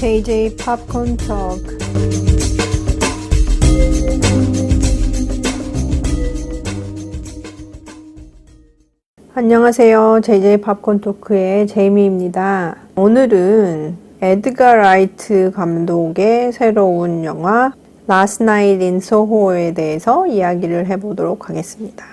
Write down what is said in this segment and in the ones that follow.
JJ 팝콘 톡. 안녕하세요. JJ 팝콘 토크의 제이미입니다. 오늘은 에드가 라이트 감독의 새로운 영화 Last Night in Soho에 대해서 이야기를 해보도록 하겠습니다.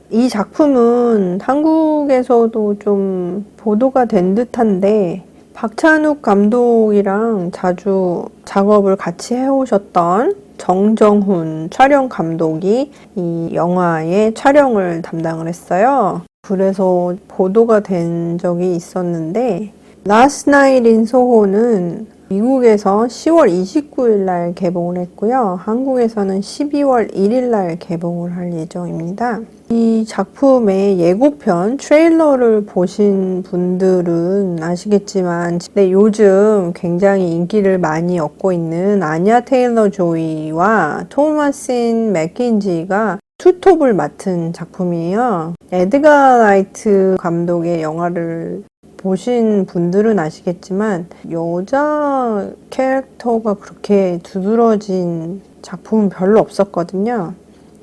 이 작품은 한국에서도 좀 보도가 된 듯한데 박찬욱 감독이랑 자주 작업을 같이 해오셨던 정정훈 촬영 감독이 이 영화의 촬영을 담당을 했어요. 그래서 보도가 된 적이 있었는데 Last Night in Soho는 미국에서 10월 29일 날 개봉을 했고요. 한국에서는 12월 1일 날 개봉을 할 예정입니다. 이 작품의 예고편 트레일러를 보신 분들은 아시겠지만 요즘 굉장히 인기를 많이 얻고 있는 아냐 테일러 조이와 토마신 맥킨지가 투톱을 맡은 작품이에요. 에드가 라이트 감독의 영화를 보신 분들은 아시겠지만 여자 캐릭터가 그렇게 두드러진 작품은 별로 없었거든요.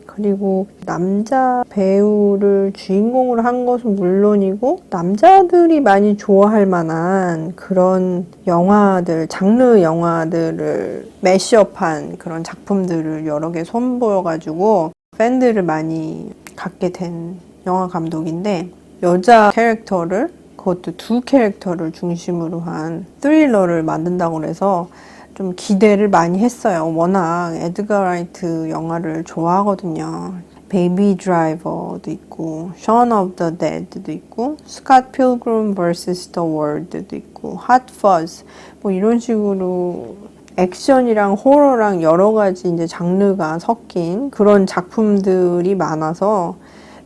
그리고 남자 배우를 주인공으로 한 것은 물론이고 남자들이 많이 좋아할 만한 그런 영화들, 장르 영화들을 매시업한 그런 작품들을 여러 개 선보여가지고 팬들을 많이 갖게 된 영화 감독인데 여자 캐릭터를 그것도 두 캐릭터를 중심으로 한 스릴러를 만든다고 해서 좀 기대를 많이 했어요. 워낙 에드가 라이트 영화를 좋아하거든요. 베이비 드라이버도 있고 션 오브 더 데드도 있고 스캇 필그림 vs 더 월드도 있고 핫 퍼즈 뭐 이런 식으로 액션이랑 호러랑 여러 가지 이제 장르가 섞인 그런 작품들이 많아서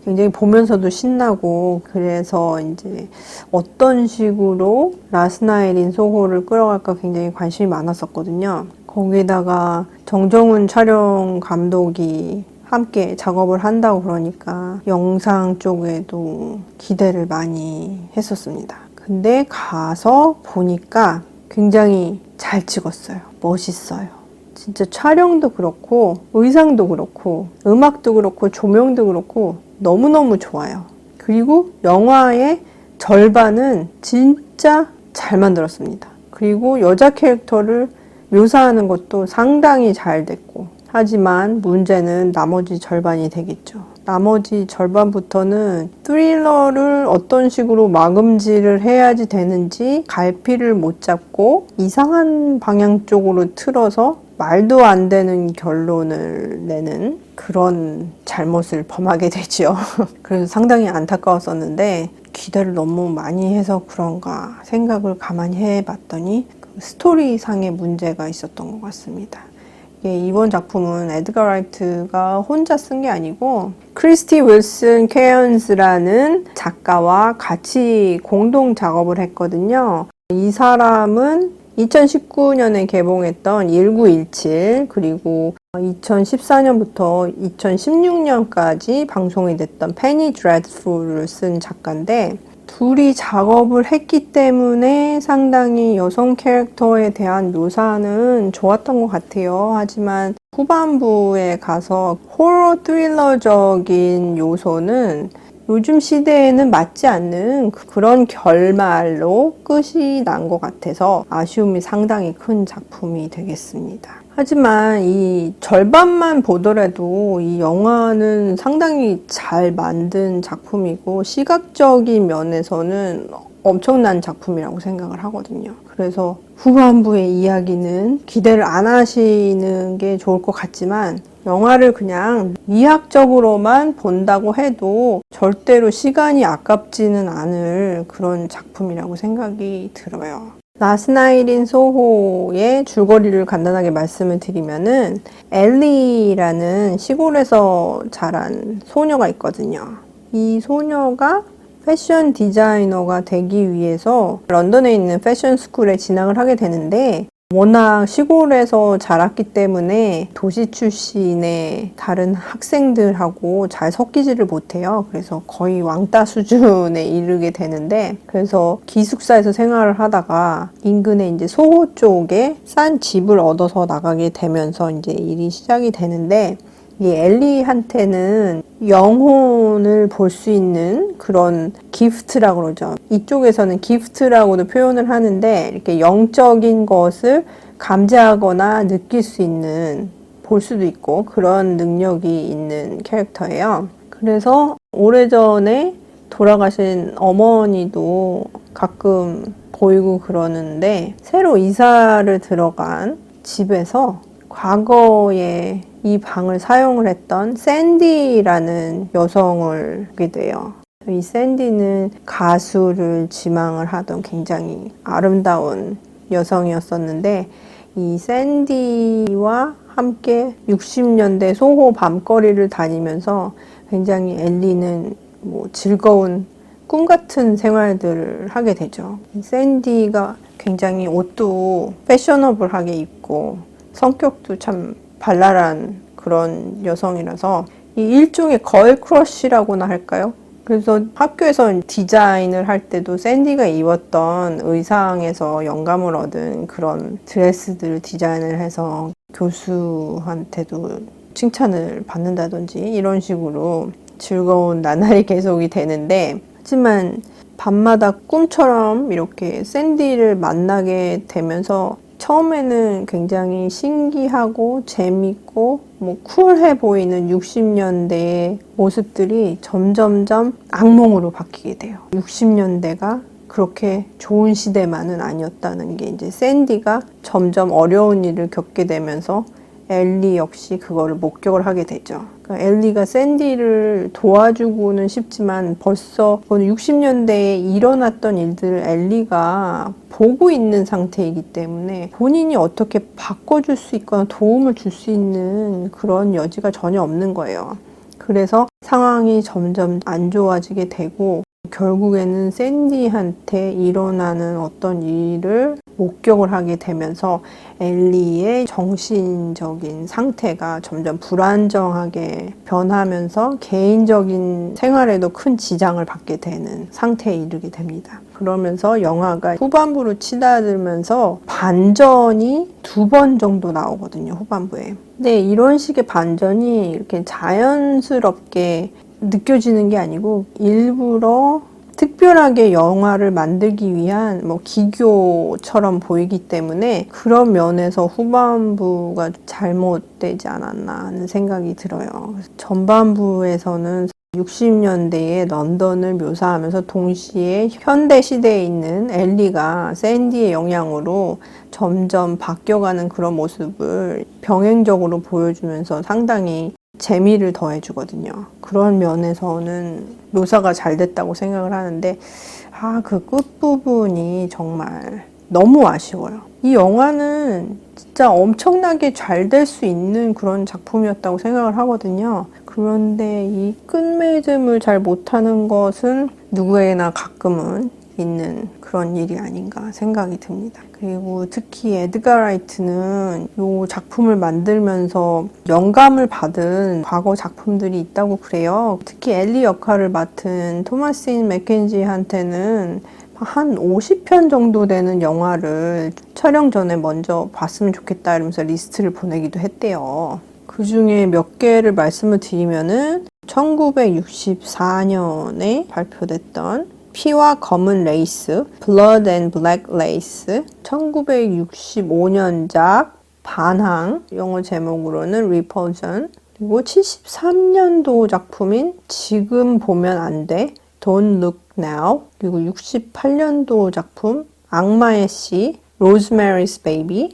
굉장히 보면서도 신나고 그래서 이제 어떤 식으로 라스트 나잇 인 소호를 끌어갈까 굉장히 관심이 많았었거든요. 거기다가 정정훈 촬영 감독이 함께 작업을 한다고 그러니까 영상 쪽에도 기대를 많이 했었습니다. 근데 가서 보니까 굉장히 잘 찍었어요. 멋있어요. 진짜 촬영도 그렇고 의상도 그렇고 음악도 그렇고 조명도 그렇고 너무너무 좋아요. 그리고 영화의 절반은 진짜 잘 만들었습니다. 그리고 여자 캐릭터를 묘사하는 것도 상당히 잘 됐고 하지만 문제는 나머지 절반이 되겠죠. 나머지 절반부터는 스릴러를 어떤 식으로 마금질을 해야지 되는지 갈피를 못 잡고 이상한 방향 쪽으로 틀어서 말도 안 되는 결론을 내는 그런 잘못을 범하게 되죠. 그래서 상당히 안타까웠었는데 기대를 너무 많이 해서 그런가 생각을 가만히 해봤더니 스토리상의 문제가 있었던 것 같습니다. 이번 작품은 에드가 라이트가 혼자 쓴 게 아니고 크리스티 윌슨 케언스라는 작가와 같이 공동 작업을 했거든요. 이 사람은 2019년에 개봉했던 1917 그리고 2014년부터 2016년까지 방송이 됐던 페니 드레드풀을 쓴 작가인데 둘이 작업을 했기 때문에 상당히 여성 캐릭터에 대한 묘사는 좋았던 것 같아요. 하지만 후반부에 가서 호러 스릴러적인 요소는 요즘 시대에는 맞지 않는 그런 결말로 끝이 난 것 같아서 아쉬움이 상당히 큰 작품이 되겠습니다. 하지만 이 절반만 보더라도 이 영화는 상당히 잘 만든 작품이고 시각적인 면에서는 엄청난 작품이라고 생각을 하거든요. 그래서 후반부의 이야기는 기대를 안 하시는 게 좋을 것 같지만 영화를 그냥 미학적으로만 본다고 해도 절대로 시간이 아깝지는 않을 그런 작품이라고 생각이 들어요. 라스트 나잇 인 소호의 줄거리를 간단하게 말씀을 드리면은 엘리라는 시골에서 자란 소녀가 있거든요. 이 소녀가 패션 디자이너가 되기 위해서 런던에 있는 패션 스쿨에 진학을 하게 되는데 워낙 시골에서 자랐기 때문에 도시 출신의 다른 학생들하고 잘 섞이지를 못해요. 그래서 거의 왕따 수준에 이르게 되는데, 그래서 기숙사에서 생활을 하다가 인근에 이제 소호 쪽에 싼 집을 얻어서 나가게 되면서 이제 일이 시작이 되는데, 이 엘리한테는 영혼을 볼 수 있는 그런 기프트라고 그러죠. 이쪽에서는 기프트라고도 표현을 하는데, 이렇게 영적인 것을 감지하거나 느낄 수 있는, 볼 수도 있고 그런 능력이 있는 캐릭터예요. 그래서 오래전에 돌아가신 어머니도 가끔 보이고 그러는데, 새로 이사를 들어간 집에서 과거에 이 방을 사용을 했던 샌디라는 여성을 보게 돼요. 이 샌디는 가수를 지망을 하던 굉장히 아름다운 여성이었었는데, 이 샌디와 함께 60년대 소호 밤거리를 다니면서 굉장히 엘리는 즐거운 꿈 같은 생활들을 하게 되죠. 샌디가 굉장히 옷도 패셔너블하게 입고 성격도 참 발랄한 그런 여성이라서 이 일종의 걸 크러쉬라고나 할까요? 그래서 학교에서 디자인을 할 때도 샌디가 입었던 의상에서 영감을 얻은 그런 드레스들을 디자인을 해서 교수한테도 칭찬을 받는다든지 이런 식으로 즐거운 나날이 계속이 되는데, 하지만 밤마다 꿈처럼 이렇게 샌디를 만나게 되면서 처음에는 굉장히 신기하고 재밌고 쿨해 보이는 60년대의 모습들이 점점점 악몽으로 바뀌게 돼요. 60년대가 그렇게 좋은 시대만은 아니었다는 게 이제 샌디가 점점 어려운 일을 겪게 되면서 엘리 역시 그거를 목격을 하게 되죠. 그러니까 엘리가 샌디를 도와주고는 싶지만 벌써 60년대에 일어났던 일들을 엘리가 보고 있는 상태이기 때문에 본인이 어떻게 바꿔줄 수 있거나 도움을 줄 수 있는 그런 여지가 전혀 없는 거예요. 그래서 상황이 점점 안 좋아지게 되고, 결국에는 샌디한테 일어나는 어떤 일을 목격을 하게 되면서 엘리의 정신적인 상태가 점점 불안정하게 변하면서 개인적인 생활에도 큰 지장을 받게 되는 상태에 이르게 됩니다. 그러면서 영화가 후반부로 치닫으면서 반전이 2번 정도 나오거든요, 후반부에. 근데 이런 식의 반전이 이렇게 자연스럽게 느껴지는 게 아니고 일부러 특별하게 영화를 만들기 위한 기교처럼 보이기 때문에 그런 면에서 후반부가 잘못되지 않았나 하는 생각이 들어요. 전반부에서는 60년대의 런던을 묘사하면서 동시에 현대 시대에 있는 엘리가 샌디의 영향으로 점점 바뀌어가는 그런 모습을 병행적으로 보여주면서 상당히 재미를 더해주거든요. 그런 면에서는 묘사가 잘 됐다고 생각을 하는데, 그 끝부분이 정말 너무 아쉬워요. 이 영화는 진짜 엄청나게 잘 될 수 있는 그런 작품이었다고 생각을 하거든요. 그런데 이 끝맺음을 잘 못하는 것은 누구에나 가끔은 있는 그런 일이 아닌가 생각이 듭니다. 그리고 특히 에드가 라이트는 이 작품을 만들면서 영감을 받은 과거 작품들이 있다고 그래요. 특히 엘리 역할을 맡은 토마신 맥켄지한테는 한 50편 정도 되는 영화를 촬영 전에 먼저 봤으면 좋겠다 이러면서 리스트를 보내기도 했대요. 그 중에 몇 개를 말씀을 드리면은 1964년에 발표됐던 피와 검은 레이스, Blood and Black Lace, 1965년작 반항, 영어 제목으로는 Repulsion, 그리고 73년도 작품인 지금 보면 안 돼, Don't Look Now, 그리고 68년도 작품 악마의 씨, Rosemary's Baby,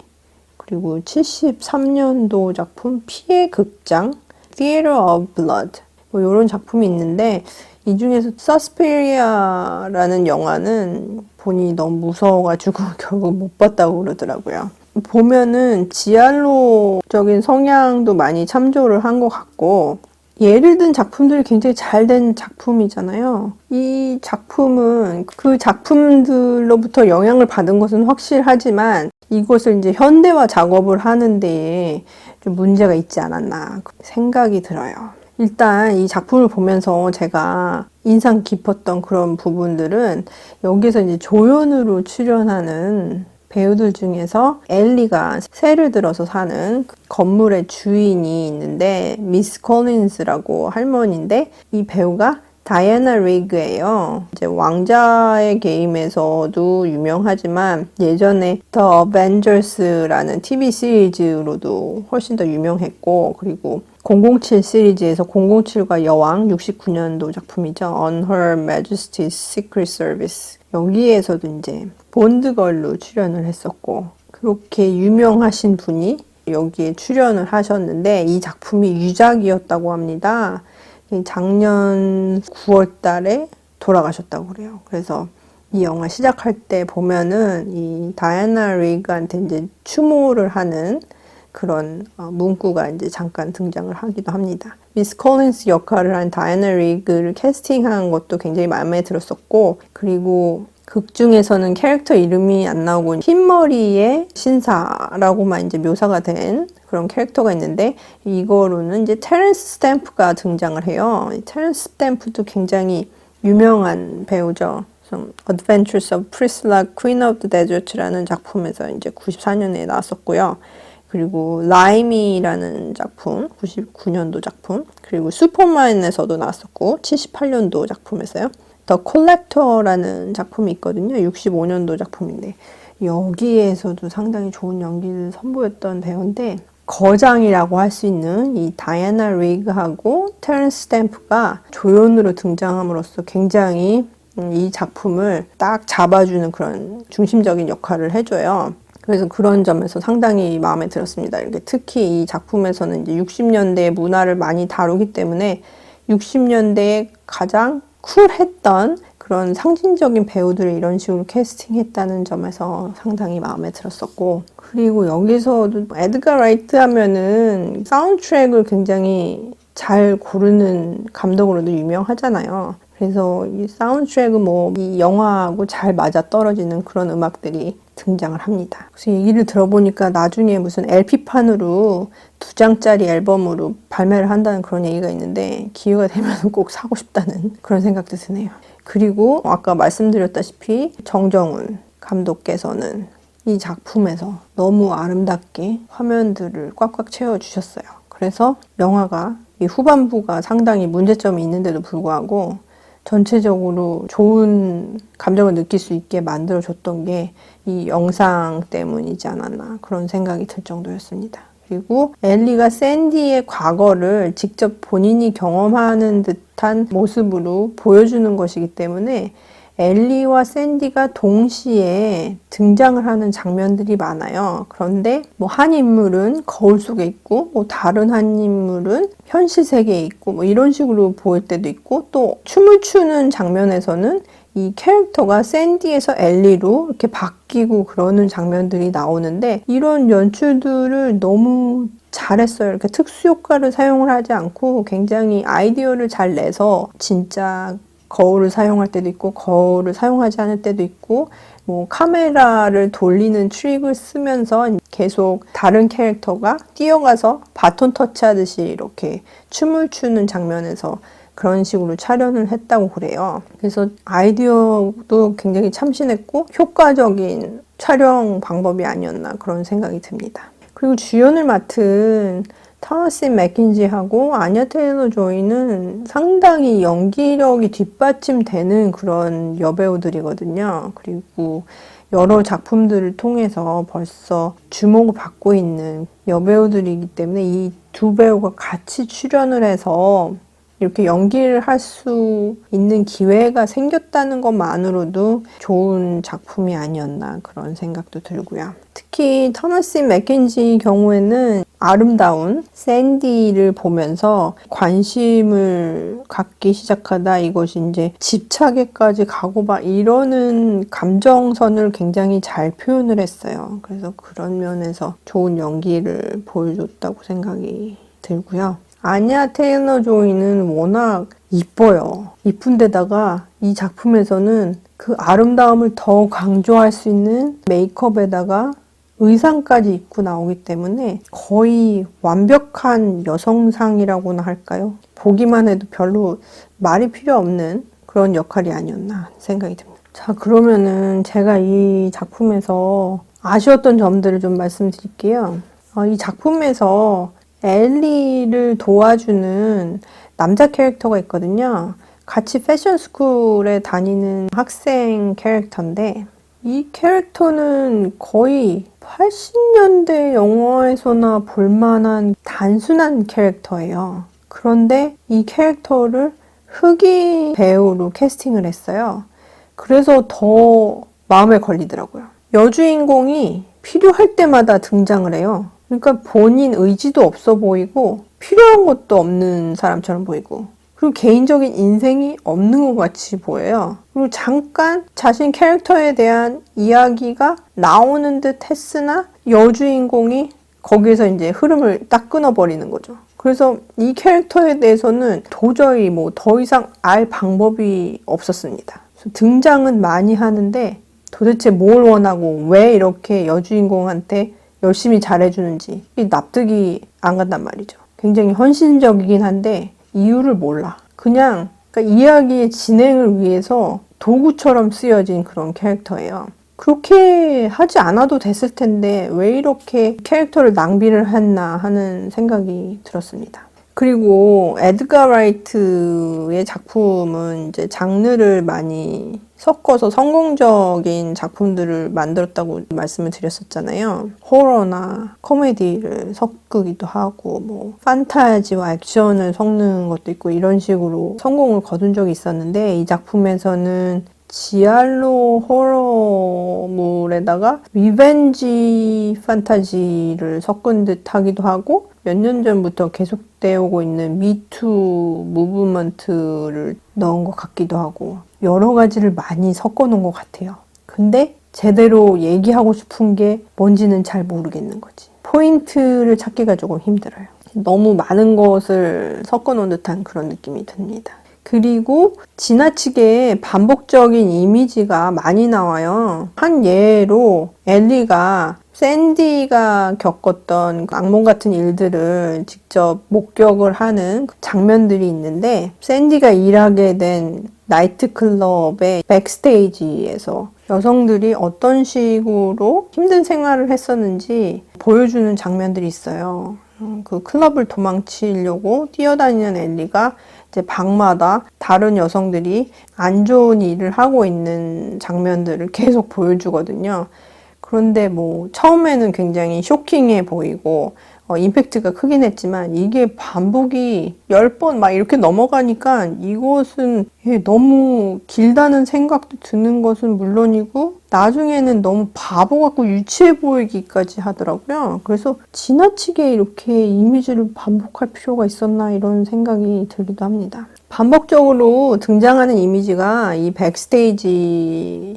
그리고 73년도 작품 피의 극장, Theater of Blood, 이런 작품이 있는데, 이 중에서 서스피리아라는 영화는 본인이 너무 무서워가지고 결국 못 봤다고 그러더라고요. 보면은 지알로적인 성향도 많이 참조를 한 것 같고, 예를 든 작품들이 굉장히 잘 된 작품이잖아요. 이 작품은 그 작품들로부터 영향을 받은 것은 확실하지만 이것을 이제 현대화 작업을 하는 데에 좀 문제가 있지 않았나 생각이 들어요. 일단 이 작품을 보면서 제가 인상 깊었던 그런 부분들은 여기서 이제 조연으로 출연하는 배우들 중에서 엘리가 새를 들어서 사는 그 건물의 주인이 있는데 미스 콜린스라고 할머니인데 이 배우가 다이애나 리그예요. 이제 왕자의 게임에서도 유명하지만 예전에 The Avengers라는 TV 시리즈로도 훨씬 더 유명했고 그리고 007 시리즈에서 007과 여왕 69년도 작품이죠. On Her Majesty's Secret Service. 여기에서도 이제 본드걸로 출연을 했었고 그렇게 유명하신 분이 여기에 출연을 하셨는데 이 작품이 유작이었다고 합니다. 작년 9월 달에 돌아가셨다고 그래요. 그래서 이 영화 시작할 때 보면은 이 다이애나 리그한테 이제 추모를 하는 그런 문구가 이제 잠깐 등장을 하기도 합니다. 미스 콜린스 역할을 한 다이애나 리그를 캐스팅한 것도 굉장히 마음에 들었었고 그리고 극 중에서는 캐릭터 이름이 안 나오고 흰머리의 신사라고만 이제 묘사가 된 그런 캐릭터가 있는데 이거로는 이제 테렌스 스탬프가 등장을 해요. 테렌스 스탬프도 굉장히 유명한 배우죠. Adventures of Priscilla, Queen of the Desert라는 작품에서 이제 94년에 나왔었고요. 그리고 라임이라는 작품, 99년도 작품, 그리고 슈퍼맨에서도 나왔었고 78년도 작품에서요. 더 콜렉터라는 작품이 있거든요. 65년도 작품인데 여기에서도 상당히 좋은 연기를 선보였던 배우인데 거장이라고 할 수 있는 이 다이애나 리그하고 테렌스 스탬프가 조연으로 등장함으로써 굉장히 이 작품을 딱 잡아주는 그런 중심적인 역할을 해줘요. 그래서 그런 점에서 상당히 마음에 들었습니다. 이렇게 특히 이 작품에서는 이제 60년대 문화를 많이 다루기 때문에 60년대에 가장 쿨했던 그런 상징적인 배우들을 이런 식으로 캐스팅했다는 점에서 상당히 마음에 들었었고 그리고 여기서도 에드가 라이트 하면은 사운드트랙을 굉장히 잘 고르는 감독으로도 유명하잖아요. 그래서 이 사운드트랙은 뭐 이 영화하고 잘 맞아떨어지는 그런 음악들이 등장을 합니다. 그래서 얘기를 들어보니까 나중에 무슨 LP판으로 2장짜리 앨범으로 발매를 한다는 그런 얘기가 있는데 기회가 되면 꼭 사고 싶다는 그런 생각도 드네요. 그리고 아까 말씀드렸다시피 정정훈 감독께서는 이 작품에서 너무 아름답게 화면들을 꽉꽉 채워주셨어요. 그래서 영화가 이 후반부가 상당히 문제점이 있는데도 불구하고 전체적으로 좋은 감정을 느낄 수 있게 만들어줬던 게 이 영상 때문이지 않았나 그런 생각이 들 정도였습니다. 그리고 엘리가 샌디의 과거를 직접 본인이 경험하는 듯한 모습으로 보여주는 것이기 때문에 엘리와 샌디가 동시에 등장을 하는 장면들이 많아요. 그런데 뭐 한 인물은 거울 속에 있고 뭐 다른 한 인물은 현실 세계에 있고 뭐 이런 식으로 보일 때도 있고 또 춤을 추는 장면에서는 이 캐릭터가 샌디에서 엘리로 이렇게 바뀌고 그러는 장면들이 나오는데 이런 연출들을 너무 잘했어요. 이렇게 특수 효과를 사용을 하지 않고 굉장히 아이디어를 잘 내서 진짜 거울을 사용할 때도 있고 거울을 사용하지 않을 때도 있고 뭐 카메라를 돌리는 트릭을 쓰면서 계속 다른 캐릭터가 뛰어가서 바톤 터치하듯이 이렇게 춤을 추는 장면에서 그런 식으로 촬영을 했다고 그래요. 그래서 아이디어도 굉장히 참신했고 효과적인 촬영 방법이 아니었나 그런 생각이 듭니다. 그리고 주연을 맡은 토머스 맥킨지하고 아냐 테일러 조이는 상당히 연기력이 뒷받침되는 그런 여배우들이거든요. 그리고 여러 작품들을 통해서 벌써 주목을 받고 있는 여배우들이기 때문에 이 두 배우가 같이 출연을 해서 이렇게 연기를 할 수 있는 기회가 생겼다는 것만으로도 좋은 작품이 아니었나 그런 생각도 들고요. 특히 토머스 맥킨지 경우에는 아름다운 샌디를 보면서 관심을 갖기 시작하다 이것이 이제 집착에까지 가고 막 이러는 감정선을 굉장히 잘 표현을 했어요. 그래서 그런 면에서 좋은 연기를 보여줬다고 생각이 들고요. 아냐 테일러 조이는 워낙 이뻐요. 이쁜 데다가 이 작품에서는 그 아름다움을 더 강조할 수 있는 메이크업에다가 의상까지 입고 나오기 때문에 거의 완벽한 여성상이라고나 할까요? 보기만 해도 별로 말이 필요 없는 그런 역할이 아니었나 생각이 듭니다. 자, 그러면은 제가 이 작품에서 아쉬웠던 점들을 좀 말씀드릴게요. 이 작품에서 엘리를 도와주는 남자 캐릭터가 있거든요. 같이 패션 스쿨에 다니는 학생 캐릭터인데 이 캐릭터는 거의 80년대 영화에서나 볼만한 단순한 캐릭터예요. 그런데 이 캐릭터를 흑인 배우로 캐스팅을 했어요. 그래서 더 마음에 걸리더라고요. 여주인공이 필요할 때마다 등장을 해요. 그러니까 본인 의지도 없어 보이고 필요한 것도 없는 사람처럼 보이고 그리고 개인적인 인생이 없는 것 같이 보여요. 그리고 잠깐 자신 캐릭터에 대한 이야기가 나오는 듯 했으나 여주인공이 거기에서 이제 흐름을 딱 끊어버리는 거죠. 그래서 이 캐릭터에 대해서는 도저히 뭐 더 이상 알 방법이 없었습니다. 등장은 많이 하는데 도대체 뭘 원하고 왜 이렇게 여주인공한테 열심히 잘해주는지 납득이 안 간단 말이죠. 굉장히 헌신적이긴 한데 이유를 몰라. 그냥 그러니까 이야기의 진행을 위해서 도구처럼 쓰여진 그런 캐릭터예요. 그렇게 하지 않아도 됐을 텐데 왜 이렇게 캐릭터를 낭비를 했나 하는 생각이 들었습니다. 그리고 에드가 라이트의 작품은 이제 장르를 많이 섞어서 성공적인 작품들을 만들었다고 말씀을 드렸었잖아요. 호러나 코미디를 섞기도 하고 뭐 판타지와 액션을 섞는 것도 있고 이런 식으로 성공을 거둔 적이 있었는데 이 작품에서는 지알로 호러물에다가 리벤지 판타지를 섞은 듯 하기도 하고 몇 년 전부터 계속되어 오고 있는 미투 무브먼트를 넣은 것 같기도 하고 여러 가지를 많이 섞어 놓은 것 같아요. 근데 제대로 얘기하고 싶은 게 뭔지는 잘 모르겠는 거지. 포인트를 찾기가 조금 힘들어요. 너무 많은 것을 섞어 놓은 듯한 그런 느낌이 듭니다. 그리고 지나치게 반복적인 이미지가 많이 나와요. 한 예로 엘리가 샌디가 겪었던 악몽 같은 일들을 직접 목격을 하는 장면들이 있는데 샌디가 일하게 된 나이트클럽의 백스테이지에서 여성들이 어떤 식으로 힘든 생활을 했었는지 보여주는 장면들이 있어요. 그 클럽을 도망치려고 뛰어다니는 엘리가 이제 방마다 다른 여성들이 안 좋은 일을 하고 있는 장면들을 계속 보여주거든요. 그런데 뭐 처음에는 굉장히 쇼킹해 보이고 임팩트가 크긴 했지만 이게 반복이 10번 막 이렇게 넘어가니까 이것은 너무 길다는 생각도 드는 것은 물론이고 나중에는 너무 바보 같고 유치해 보이기까지 하더라고요. 그래서 지나치게 이렇게 이미지를 반복할 필요가 있었나 이런 생각이 들기도 합니다. 반복적으로 등장하는 이미지가 이 백스테이지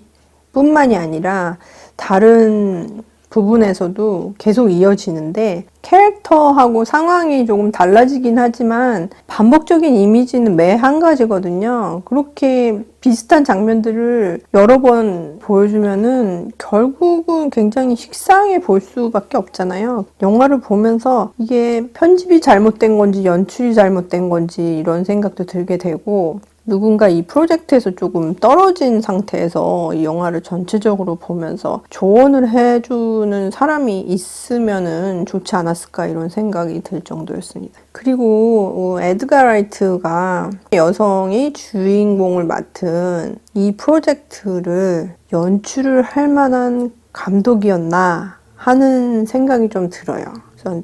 뿐만이 아니라 다른 부분에서도 계속 이어지는데 캐릭터하고 상황이 조금 달라지긴 하지만 반복적인 이미지는 매 한 가지거든요. 그렇게 비슷한 장면들을 여러 번 보여주면은 결국은 굉장히 식상해 볼 수밖에 없잖아요. 영화를 보면서 이게 편집이 잘못된 건지 연출이 잘못된 건지 이런 생각도 들게 되고 누군가 이 프로젝트에서 조금 떨어진 상태에서 이 영화를 전체적으로 보면서 조언을 해주는 사람이 있으면은 좋지 않았을까 이런 생각이 들 정도였습니다. 그리고 에드가 라이트가 여성이 주인공을 맡은 이 프로젝트를 연출을 할 만한 감독이었나 하는 생각이 좀 들어요.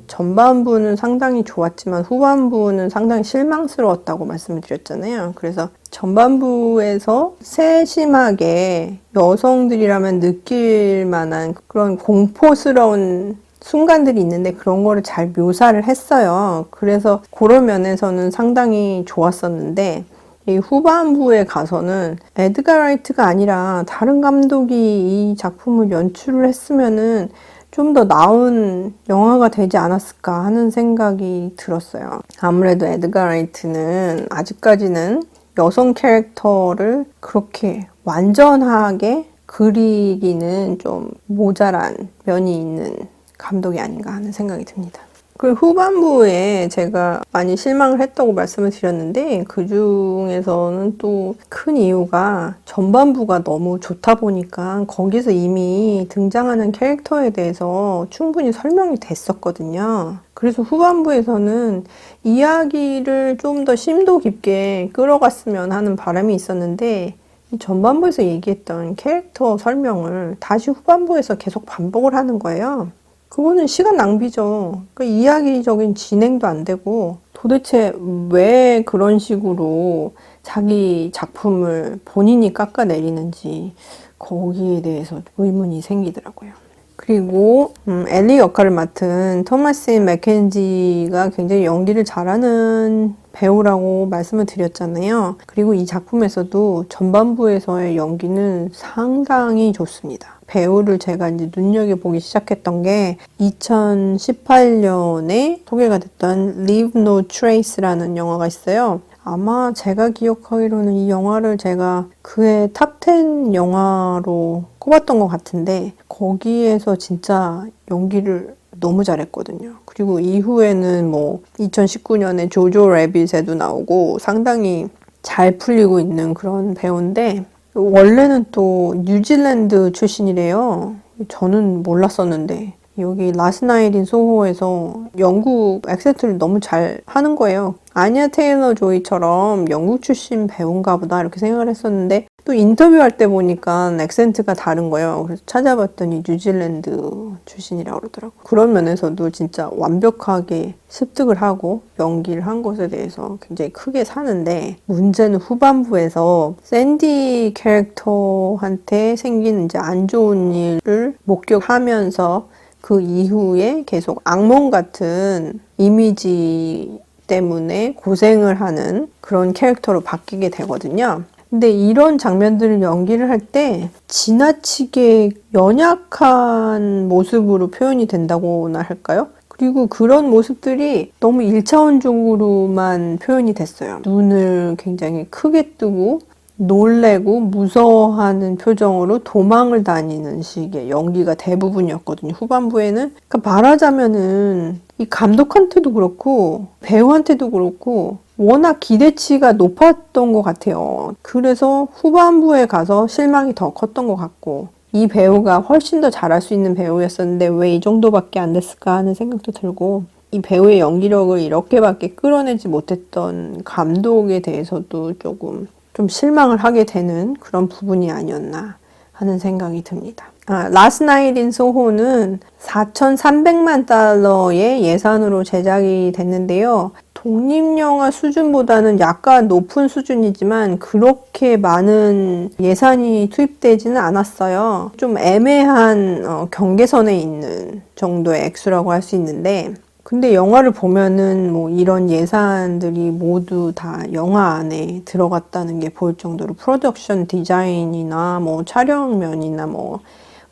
전반부는 상당히 좋았지만 후반부는 상당히 실망스러웠다고 말씀을 드렸잖아요. 그래서 전반부에서 세심하게 여성들이라면 느낄 만한 그런 공포스러운 순간들이 있는데 그런 거를 잘 묘사를 했어요. 그래서 그런 면에서는 상당히 좋았었는데 이 후반부에 가서는 에드가 라이트가 아니라 다른 감독이 이 작품을 연출을 했으면은 좀 더 나은 영화가 되지 않았을까 하는 생각이 들었어요. 아무래도 에드가 라이트는 아직까지는 여성 캐릭터를 그렇게 완전하게 그리기는 좀 모자란 면이 있는 감독이 아닌가 하는 생각이 듭니다. 그 후반부에 제가 많이 실망을 했다고 말씀을 드렸는데 그 중에서는 또 큰 이유가 전반부가 너무 좋다 보니까 거기서 이미 등장하는 캐릭터에 대해서 충분히 설명이 됐었거든요. 그래서 후반부에서는 이야기를 좀 더 심도 깊게 끌어갔으면 하는 바람이 있었는데 이 전반부에서 얘기했던 캐릭터 설명을 다시 후반부에서 계속 반복을 하는 거예요. 그거는 시간 낭비죠. 그러니까 이야기적인 진행도 안 되고 도대체 왜 그런 식으로 자기 작품을 본인이 깎아내리는지 거기에 대해서 의문이 생기더라고요. 그리고 엘리 역할을 맡은 토마신 맥켄지가 굉장히 연기를 잘하는 배우라고 말씀을 드렸잖아요. 그리고 이 작품에서도 전반부에서의 연기는 상당히 좋습니다. 배우를 제가 이제 눈여겨보기 시작했던 게 2018년에 소개가 됐던 Leave No Trace라는 영화가 있어요. 아마 제가 기억하기로는 이 영화를 제가 그의 탑10 영화로 꼽았던 것 같은데 거기에서 진짜 연기를 너무 잘했거든요. 그리고 이후에는 뭐 2019년에 조조 래빗에도 나오고 상당히 잘 풀리고 있는 그런 배우인데 원래는 또 뉴질랜드 출신이래요. 저는 몰랐었는데 여기 라스트 나잇 인 소호에서 영국 액센트를 너무 잘 하는 거예요. 아니아 테일러 조이처럼 영국 출신 배우인가 보다 이렇게 생각을 했었는데 또 인터뷰할 때 보니까 액센트가 다른 거예요. 그래서 찾아봤더니 뉴질랜드 출신이라고 그러더라고요. 그런 면에서도 진짜 완벽하게 습득을 하고 연기를 한 것에 대해서 굉장히 크게 사는데 문제는 후반부에서 샌디 캐릭터한테 생긴 이제 안 좋은 일을 목격하면서 그 이후에 계속 악몽 같은 이미지 때문에 고생을 하는 그런 캐릭터로 바뀌게 되거든요. 근데 이런 장면들을 연기를 할 때 지나치게 연약한 모습으로 표현이 된다고나 할까요? 그리고 그런 모습들이 너무 1차원적으로만 표현이 됐어요. 눈을 굉장히 크게 뜨고 놀래고 무서워하는 표정으로 도망을 다니는 식의 연기가 대부분이었거든요. 후반부에는. 그러니까 말하자면은 이 감독한테도 그렇고 배우한테도 그렇고 워낙 기대치가 높았던 것 같아요. 그래서 후반부에 가서 실망이 더 컸던 것 같고 이 배우가 훨씬 더 잘할 수 있는 배우였었는데 왜 이 정도밖에 안 됐을까 하는 생각도 들고 이 배우의 연기력을 이렇게밖에 끌어내지 못했던 감독에 대해서도 조금 좀 실망을 하게 되는 그런 부분이 아니었나 하는 생각이 듭니다. 라스트 나잇 인 소호는 4,300만 달러의 예산으로 제작이 됐는데요. 독립영화 수준보다는 약간 높은 수준이지만 그렇게 많은 예산이 투입되지는 않았어요. 좀 애매한 경계선에 있는 정도의 액수라고 할 수 있는데 근데 영화를 보면은 뭐 이런 예산들이 모두 다 영화 안에 들어갔다는 게 보일 정도로 프로덕션 디자인이나 뭐 촬영면이나 뭐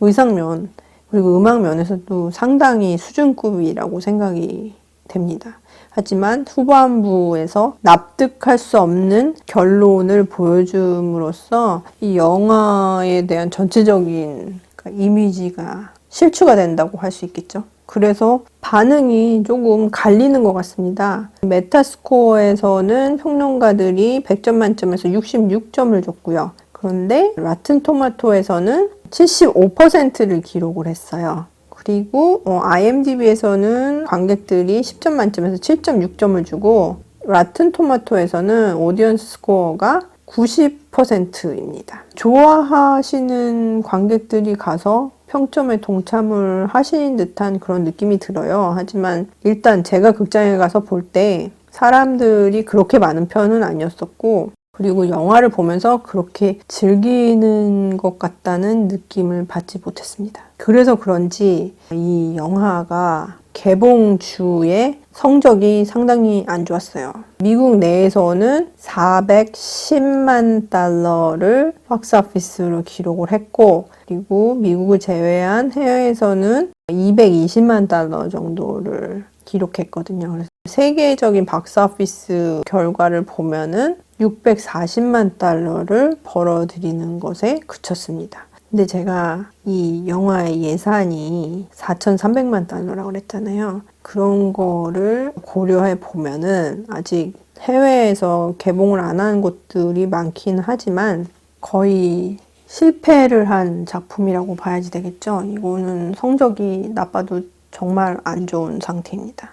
의상면 그리고 음악면에서도 상당히 수준급이라고 생각이 됩니다. 하지만 후반부에서 납득할 수 없는 결론을 보여줌으로써 이 영화에 대한 전체적인 이미지가 실추가 된다고 할 수 있겠죠. 그래서 반응이 조금 갈리는 것 같습니다. 메타스코어에서는 평론가들이 100점 만점에서 66점을 줬고요. 그런데 라튼 토마토에서는 75%를 기록을 했어요. 그리고 IMDb에서는 관객들이 10점 만점에서 7.6점을 주고 라튼 토마토에서는 오디언스 스코어가 90%입니다. 좋아하시는 관객들이 가서 평점에 동참을 하신 듯한 그런 느낌이 들어요. 하지만 일단 제가 극장에 가서 볼 때 사람들이 그렇게 많은 편은 아니었었고 그리고 영화를 보면서 그렇게 즐기는 것 같다는 느낌을 받지 못했습니다. 그래서 그런지 이 영화가 개봉주의 성적이 상당히 안 좋았어요. 미국 내에서는 410만 달러를 박스오피스로 기록을 했고, 그리고 미국을 제외한 해외에서는 220만 달러 정도를 기록했거든요. 그래서 세계적인 박스오피스 결과를 보면은 640만 달러를 벌어들이는 것에 그쳤습니다. 근데 제가 이 영화의 예산이 4,300만 달러라고 그랬잖아요. 그런 거를 고려해 보면은 아직 해외에서 개봉을 안 한 곳들이 많긴 하지만 거의 실패를 한 작품이라고 봐야지 되겠죠. 이거는 성적이 나빠도 정말 안 좋은 상태입니다.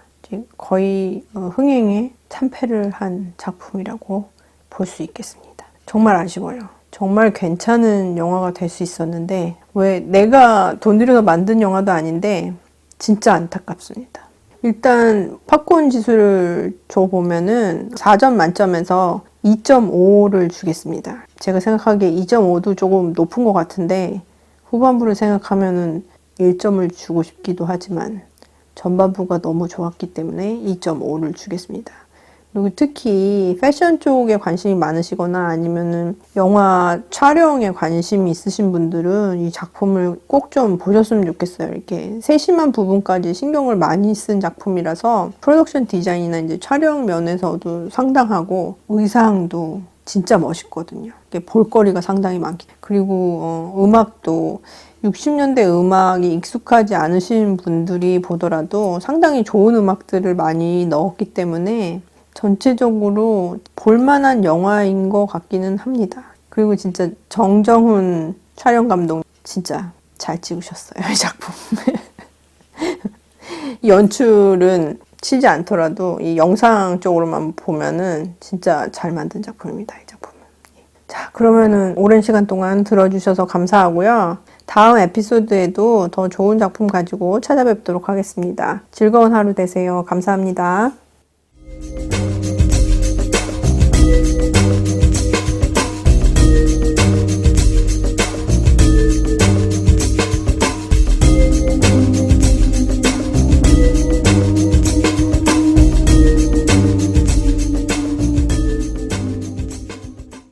거의 흥행에 참패를 한 작품이라고 볼 수 있겠습니다. 정말 아쉬워요. 정말 괜찮은 영화가 될 수 있었는데 왜 내가 돈 들여서 만든 영화도 아닌데 진짜 안타깝습니다. 일단 팝콘 지수를 줘보면은 4점 만점에서 2.5를 주겠습니다. 제가 생각하기에 2.5도 조금 높은 것 같은데 후반부를 생각하면은 1점을 주고 싶기도 하지만 전반부가 너무 좋았기 때문에 2.5를 주겠습니다. 그리고 특히 패션 쪽에 관심이 많으시거나 아니면은 영화 촬영에 관심이 있으신 분들은 이 작품을 꼭 좀 보셨으면 좋겠어요. 이렇게 세심한 부분까지 신경을 많이 쓴 작품이라서 프로덕션 디자인이나 이제 촬영 면에서도 상당하고 의상도 진짜 멋있거든요. 볼거리가 상당히 많기. 그리고 음악도 60년대 음악이 익숙하지 않으신 분들이 보더라도 상당히 좋은 음악들을 많이 넣었기 때문에 전체적으로 볼만한 영화인 것 같기는 합니다. 그리고 진짜 정정훈 촬영 감독 진짜 잘 찍으셨어요, 이 작품. 연출은 치지 않더라도 이 영상 쪽으로만 보면은 진짜 잘 만든 작품입니다, 이 작품은. 자, 그러면은 오랜 시간 동안 들어주셔서 감사하고요. 다음 에피소드에도 더 좋은 작품 가지고 찾아뵙도록 하겠습니다. 즐거운 하루 되세요. 감사합니다.